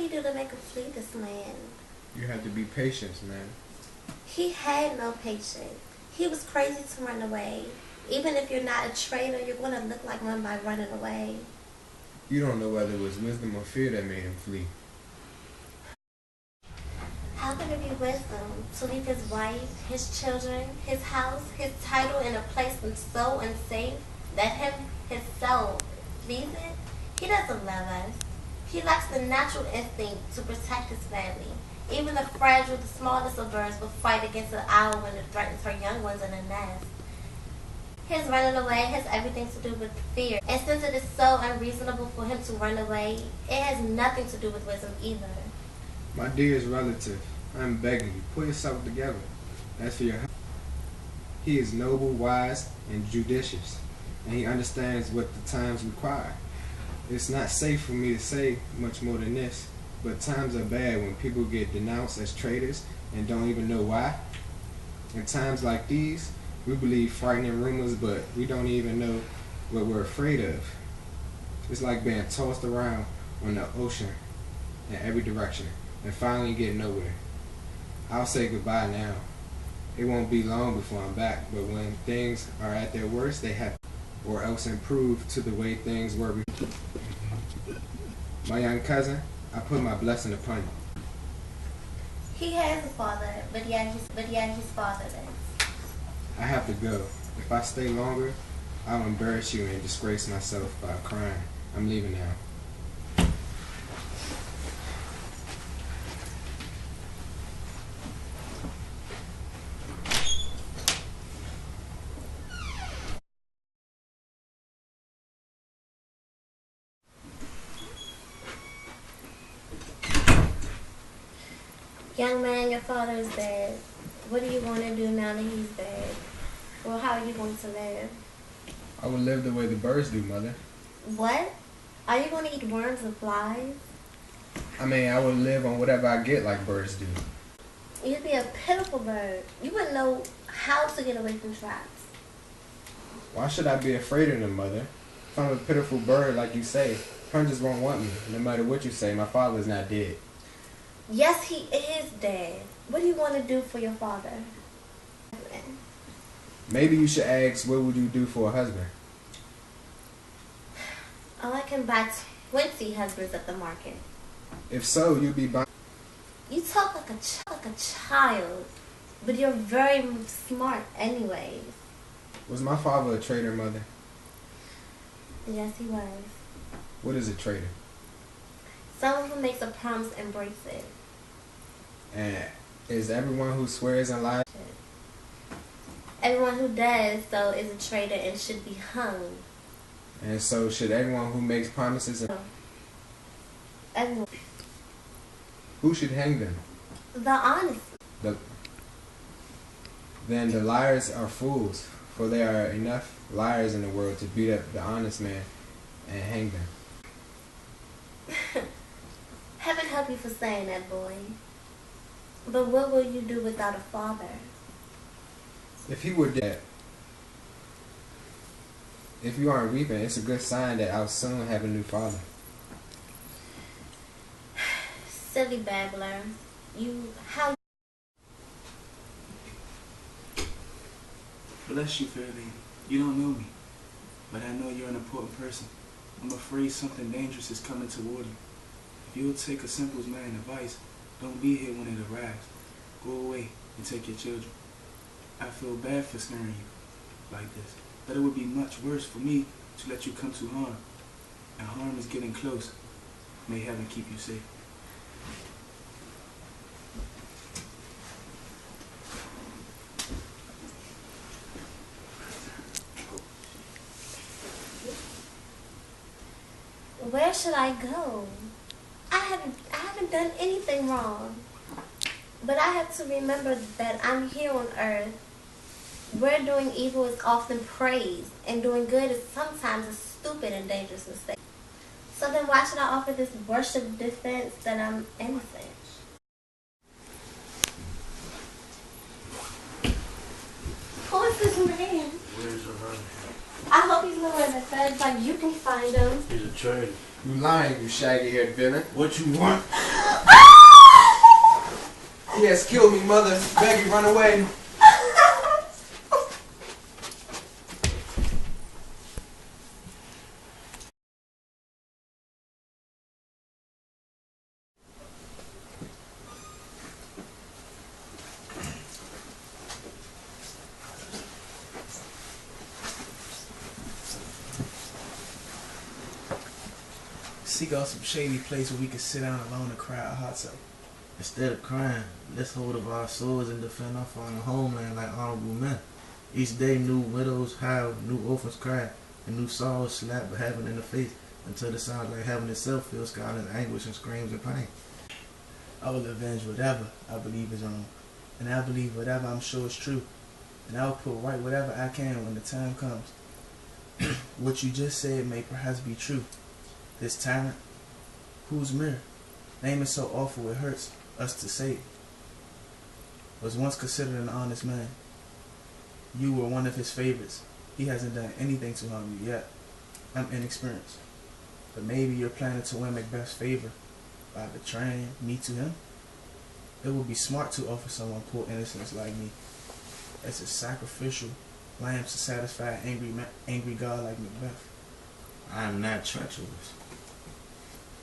he do to make him flee this man? You have to be patient, man. He had no patience. He was crazy to run away. Even if you're not a traitor, you're going to look like one by running away. You don't know whether it was wisdom or fear that made him flee. How could it be wisdom to leave his wife, his children, his house, his title in a place so unsafe that him, his soul, flees it? He doesn't love us. He lacks the natural instinct to protect his family. Even the fragile, the smallest of birds will fight against an owl when it threatens her young ones in a nest. His running away has everything to do with fear. And since it is so unreasonable for him to run away, it has nothing to do with wisdom either. My dearest relative, I'm begging you, pull yourself together. As for your husband, he is noble, wise, and judicious, and he understands what the times require. It's not safe for me to say much more than this, but times are bad when people get denounced as traitors and don't even know why. In times like these, we believe frightening rumors, but we don't even know what we're afraid of. It's like being tossed around on the ocean in every direction and finally get nowhere. I'll say goodbye now. It won't be long before I'm back, but when things are at their worst, they have to, or else improve to the way things were before. My young cousin, I put my blessing upon you. He has a father, but yet he's fatherless. I have to go. If I stay longer, I'll embarrass you and disgrace myself by crying. I'm leaving now. Young man, your father is dead. What are you going to do now that he's dead? Well, how are you going to live? I will live the way the birds do, Mother. What? Are you going to eat worms and flies? I mean, I will live on whatever I get like birds do. You'd be a pitiful bird. You wouldn't know how to get away from traps. Why should I be afraid of them, Mother? If I'm a pitiful bird, like you say, hunters won't want me. No matter what you say, my father is not dead. Yes, he is dead. What do you want to do for your father? Maybe you should ask, what would you do for a husband? Oh, I can buy 20 husbands at the market. If so, you'd be buying. You talk like a child, but you're very smart anyways. Was my father a traitor, Mother? Yes, he was. What is a traitor? Someone who makes a promise and breaks it. And is everyone who swears and lies? Everyone who does so is a traitor and should be hung. And so should everyone who makes promises and... Everyone. Who should hang them? The honest. Then the liars are fools, for there are enough liars in the world to beat up the honest man and hang them. Heaven help you for saying that, boy. But what will you do without a father? If he were dead, if you aren't weeping, it's a good sign that I'll soon have a new father. Silly babbler. How... Bless you, fair lady. You don't know me, but I know you're an important person. I'm afraid something dangerous is coming toward you. If you'll take a simple man's advice, don't be here when it arrives. Go away and take your children. I feel bad for scaring you like this, but it would be much worse for me to let you come to harm. And harm is getting close. May heaven keep you safe. Where should I go? I haven't done anything wrong. But I have to remember that I'm here on earth, where doing evil is often praised, and doing good is sometimes a stupid and dangerous mistake. So then why should I offer this worship defense that I'm innocent? Who is this man? Where's your husband? I hope he's nowhere in the feds like you can find him. He's a traitor. You lying, you shaggy-haired villain. What you want? He has killed me, mother. Beg you, run away. Seek out some shady place where we can sit down alone and cry our hearts out. Instead of crying, let's hold up our swords and defend our foreign homeland like honorable men. Each day new widows howl, new orphans cry, and new sorrows slap heaven in the face until it sounds like heaven itself feels scarlet anguish and screams in pain. I will avenge whatever I believe is wrong, and I believe whatever I'm sure is true, and I will put right whatever I can when the time comes. What you just said may perhaps be true. This tyrant, whose mirror, name is so awful it hurts us to say it, was once considered an honest man. You were one of his favorites. He hasn't done anything to harm you yet. I'm inexperienced. But maybe you're planning to win Macbeth's favor by betraying me to him? It would be smart to offer someone poor innocence like me as a sacrificial lamb to satisfy an angry god like Macbeth. I am not treacherous.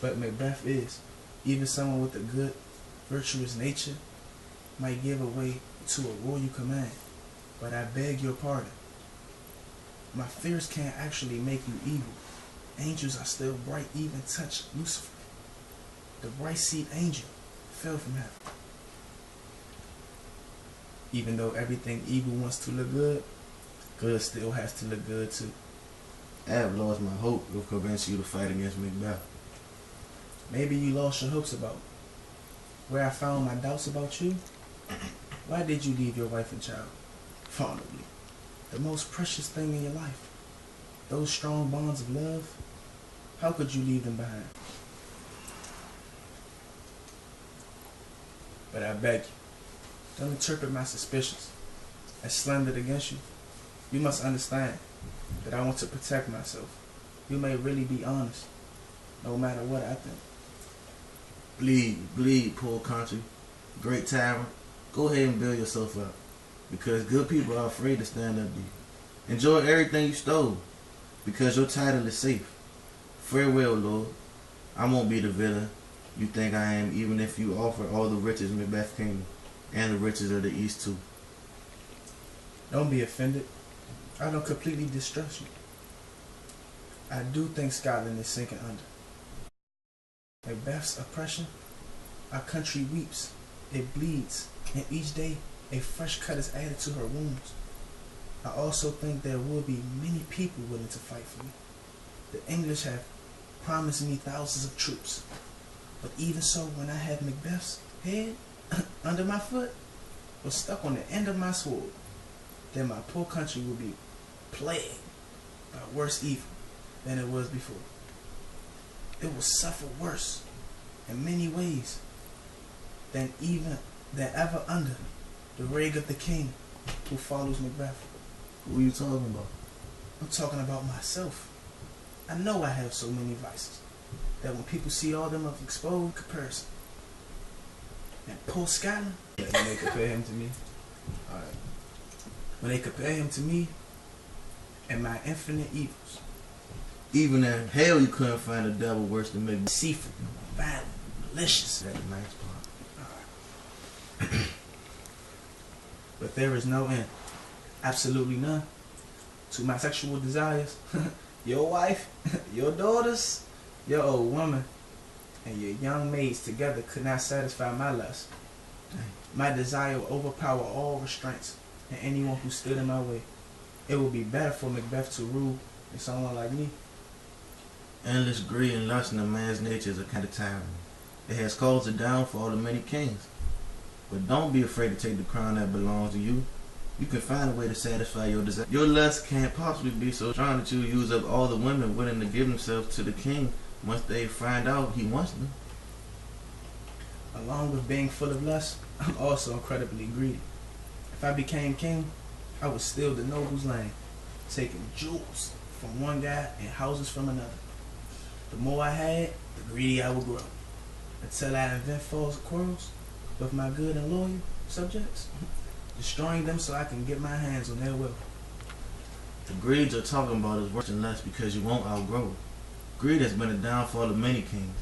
But Macbeth is. Even someone with a good, virtuous nature might give away to a royal command. But I beg your pardon. My fears can't actually make you evil. Angels are still bright, even touch Lucifer. The bright-seed angel fell from heaven. Even though everything evil wants to look good, good still has to look good too. I have lost my hope to convince you to fight against Macbeth. Maybe you lost your hopes about where I found my doubts about you. Why did you leave your wife and child? Fondly, the most precious thing in your life. Those strong bonds of love. How could you leave them behind? But I beg you, don't interpret my suspicions as slandered against you. You must understand that I want to protect myself. You may really be honest, no matter what I think. Bleed, poor country. Great tyrant. Go ahead and build yourself up. Because good people are afraid to stand up to you. Enjoy everything you stole. Because your title is safe. Farewell, Lord. I won't be the villain you think I am, even if you offer all the riches in Macbeth Kingdom. And the riches of the East too. Don't be offended. I don't completely distrust you. I do think Scotland is sinking under. Macbeth's oppression, our country weeps, it bleeds, and each day a fresh cut is added to her wounds. I also think there will be many people willing to fight for me. The English have promised me thousands of troops, but even so, when I have Macbeth's head under my foot, or stuck on the end of my sword, then my poor country will be plagued by worse evil than it was before. It will suffer worse in many ways than ever under the rage of the king who follows Macbeth. Who are you talking about? I'm talking about myself. I know I have so many vices that when people see all them of exposed comparison, and poor Scotland, when they compare him to me, alright. When they compare him to me and my infinite evils, Even in hell you couldn't find a devil worse than Macbeth. deceitful, violent, malicious. That's the nice part. But there is no end, absolutely none, to my sexual desires. Your wife, your daughters, your old woman, and your young maids together could not satisfy my lust. My desire will overpower all restraints and anyone who stood in my way. It would be better for Macbeth to rule than someone like me. Endless greed and lust in a man's nature is a kind of tyranny. It has caused the downfall of many kings. But don't be afraid to take the crown that belongs to you. You can find a way to satisfy your desire. Your lust can't possibly be so strong that you use up all the women willing to give themselves to the king once they find out he wants them. Along with being full of lust, I'm also incredibly greedy. If I became king, I would steal the noble's land, taking jewels from one guy and houses from another. The more I had, the greedier I would grow. Until I invent false quarrels, of my good and loyal subjects, destroying them so I can get my hands on their wealth. The greed you're talking about is worse than less because you won't outgrow it. Greed has been a downfall of many kings,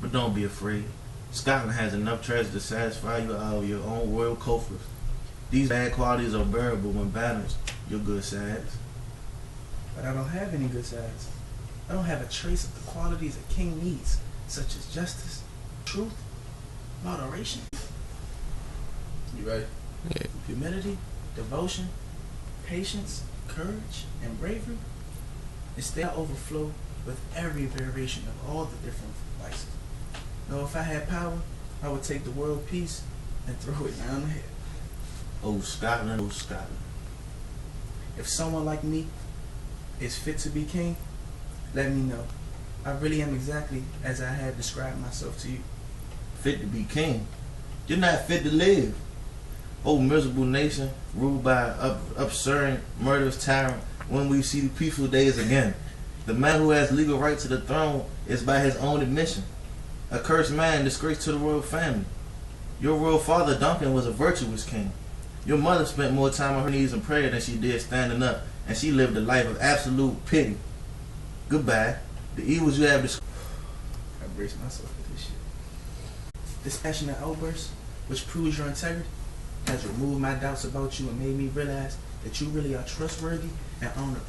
but don't be afraid. Scotland has enough treasure to satisfy you out of your own royal coffers. These bad qualities are bearable when balanced your good sides. But I don't have any good sides. I don't have a trace of the qualities a king needs, such as justice, truth, moderation. You right? Yeah. Humility, devotion, patience, courage, and bravery. Instead, I overflow with every variation of all the different vices. Now, if I had power, I would take the world peace and throw it down the hill. Oh, Scotland, oh, Scotland. If someone like me is fit to be king, let me know. I really am exactly as I have described myself to you. Fit to be king. You're not fit to live. Oh, miserable nation, ruled by an absurd, murderous tyrant, when we see the peaceful days again. The man who has legal right to the throne is by his own admission. A cursed man, disgrace to the royal family. Your royal father, Duncan, was a virtuous king. Your mother spent more time on her knees in prayer than she did standing up, and she lived a life of absolute pity. Goodbye. The evils you have described. I brace myself for this shit. This passionate outburst, which proves your integrity, has removed my doubts about you and made me realize that you really are trustworthy and honorable.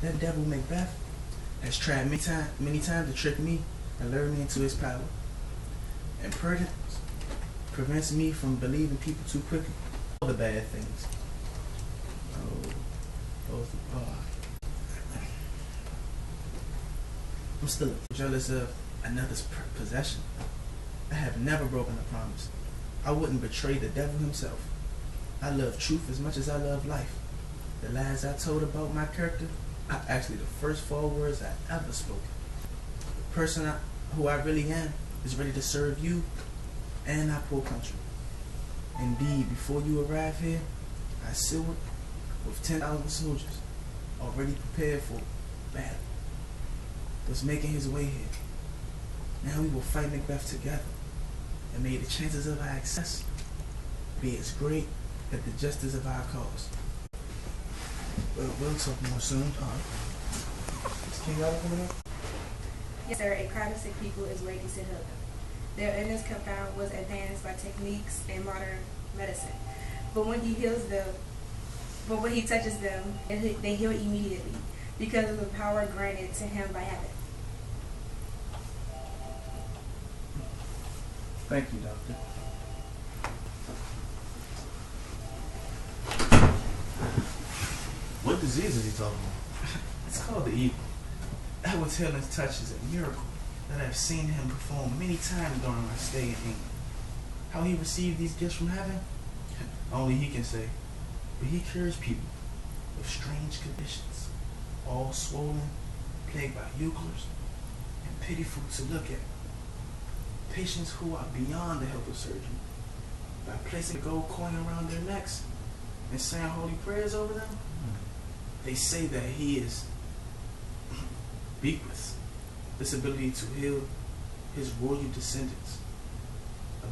That devil Macbeth has tried many times to trick me and lure me into his power. Imprudence prevents me from believing people too quickly. All the bad things. I'm still jealous of another's possession. I have never broken a promise. I wouldn't betray the devil himself. I love truth as much as I love life. The lies I told about my character are actually the first 4 words I ever spoke. The person who I really am is ready to serve you and our poor country. Indeed, before you arrive here, I sealed with 10,000 soldiers already prepared for battle. Was making his way here. Now we will fight Macbeth together, and may the chances of our success be as great as the justice of our cause. Well, we'll talk more soon. Is King Oliver coming up? Yes, sir. A crowd of sick people is waiting to heal them. Their illness confound was advanced by techniques and modern medicine. But when he heals them, when he touches them, they heal immediately because of the power granted to him by heaven. Thank you, Doctor. What disease is he talking about? It's called the evil. Edward's healing touch is a miracle that I've seen him perform many times during my stay in England. How he received these gifts from heaven, only he can say. But he cures people with strange conditions, all swollen, plagued by euchers, and pitiful to look at. Patients who are beyond the help of surgery. By placing a gold coin around their necks and saying holy prayers over them, they say that he is Macbeth, this ability to heal his royal descendants.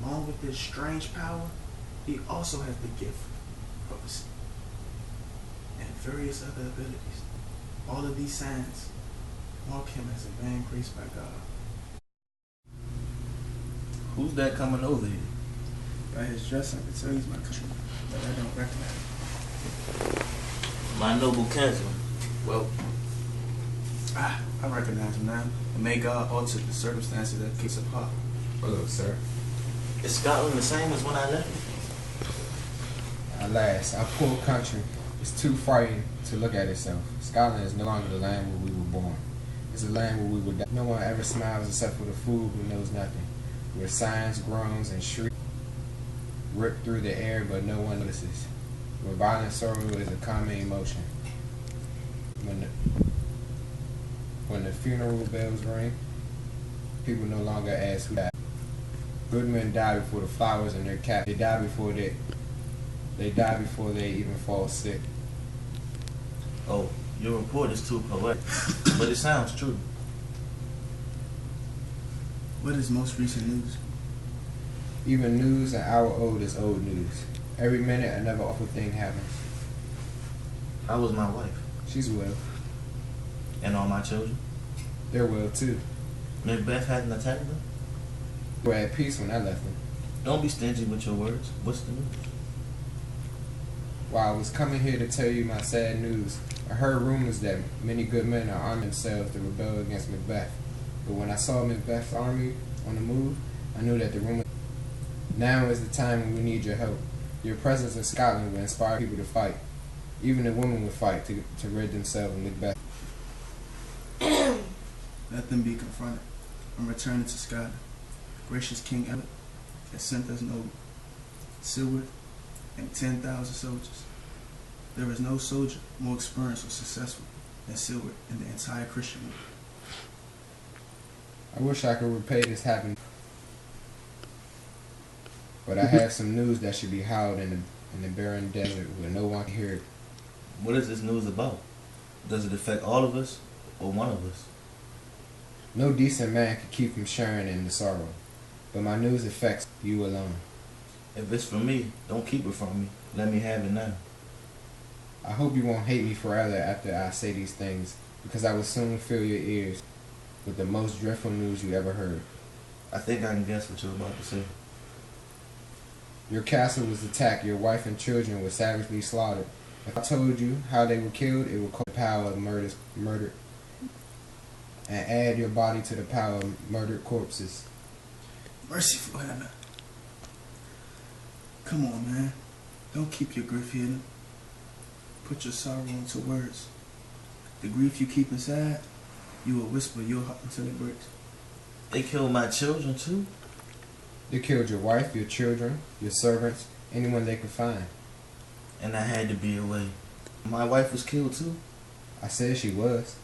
Along with this strange power, he also has the gift of prophecy and various other abilities. All of these signs mark him as a man graced by God. Who's that coming over here? By his dress, I can tell he's my countryman, but I don't recognize him. My noble kinsman. Well, I recognize him now, and may God alter the circumstances that case apart. Hello, sir. Is Scotland the same as when I left? Alas, our poor country is too frightened to look at itself. Scotland is no longer the land where we were born. It's a land where we would die. No one ever smiles except for the fool who knows nothing. Where signs, groans, and shrieks rip through the air, but no one notices. Where violent sorrow is a common emotion. When the funeral bells ring, people no longer ask who died. Good men die before the flowers in their cap. They die before they even fall sick. Oh, your report is too poetic, but it sounds true. What is most recent news? Even news an hour old is old news. Every minute another awful thing happens. How was my wife? She's well. And all my children? They're well too. Macbeth hadn't attacked them? They were at peace when I left them. Don't be stingy with your words. What's the news? While I was coming here to tell you my sad news, I heard rumors that many good men are arming themselves to rebel against Macbeth. But when I saw Macbeth's army on the move, I knew that the rumor. Now is the time when we need your help. Your presence in Scotland will inspire people to fight. Even the women will fight to rid themselves of Macbeth. Let them be confronted and return to Scotland. Gracious King Albert has sent us noble, Silward, and 10,000 soldiers. There is no soldier more experienced or successful than Silward in the entire Christian world. I wish I could repay this happening, but I have some news that should be howled in the barren desert where no one can hear it. What is this news about? Does it affect all of us or one of us? No decent man can keep from sharing in the sorrow, but my news affects you alone. If it's for me, don't keep it from me. Let me have it now. I hope you won't hate me forever after I say these things, because I will soon fill your ears with the most dreadful news you ever heard. I think I can guess what you're about to say. Your castle was attacked, your wife and children were savagely slaughtered. If I told you how they were killed, it would call the power of murdered, and add your body to the power of murdered corpses. Merciful heaven. Come on, man. Don't keep your grief hidden. Put your sorrow into words. The grief you keep inside, you will whisper your heart until it breaks. They killed my children too? They killed your wife, your children, your servants, anyone they could find. And I had to be away. My wife was killed too? I said she was.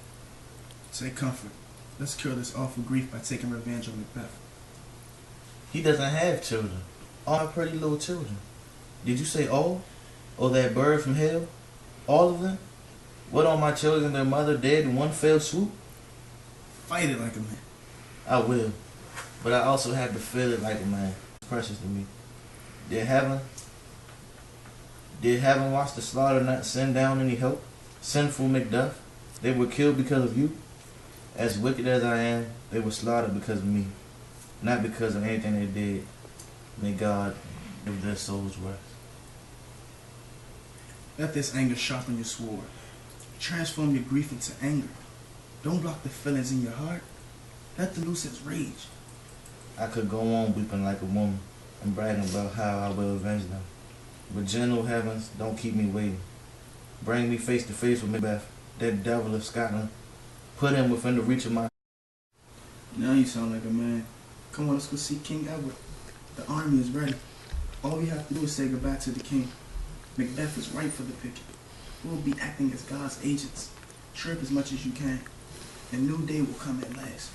Take comfort. Let's cure this awful grief by taking revenge on Macbeth. He doesn't have children. All my pretty little children. Did you say all? Or that bird from hell? All of them? What are my children and their mother dead in one fell swoop? Fight it like a man. I will. But I also have to feel it like a man. It's precious to me. Did heaven watch the slaughter not send down any help? Sinful Macduff? They were killed because of you? As wicked as I am, they were slaughtered because of me. Not because of anything they did. May God give their souls rest. Let this anger sharpen your sword. Transform your grief into anger. Don't block the feelings in your heart. Let them loose its rage. I could go on weeping like a woman and bragging about how I will avenge them. But gentle heavens, don't keep me waiting. Bring me face to face with Macbeth, that devil of Scotland. Put him within the reach of my... Now you sound like a man. Come on, let's go see King Edward. The army is ready. All we have to do is say goodbye to the king. Macbeth is right for the picking. We'll be acting as God's agents. Trip as much as you can. A new day will come at last.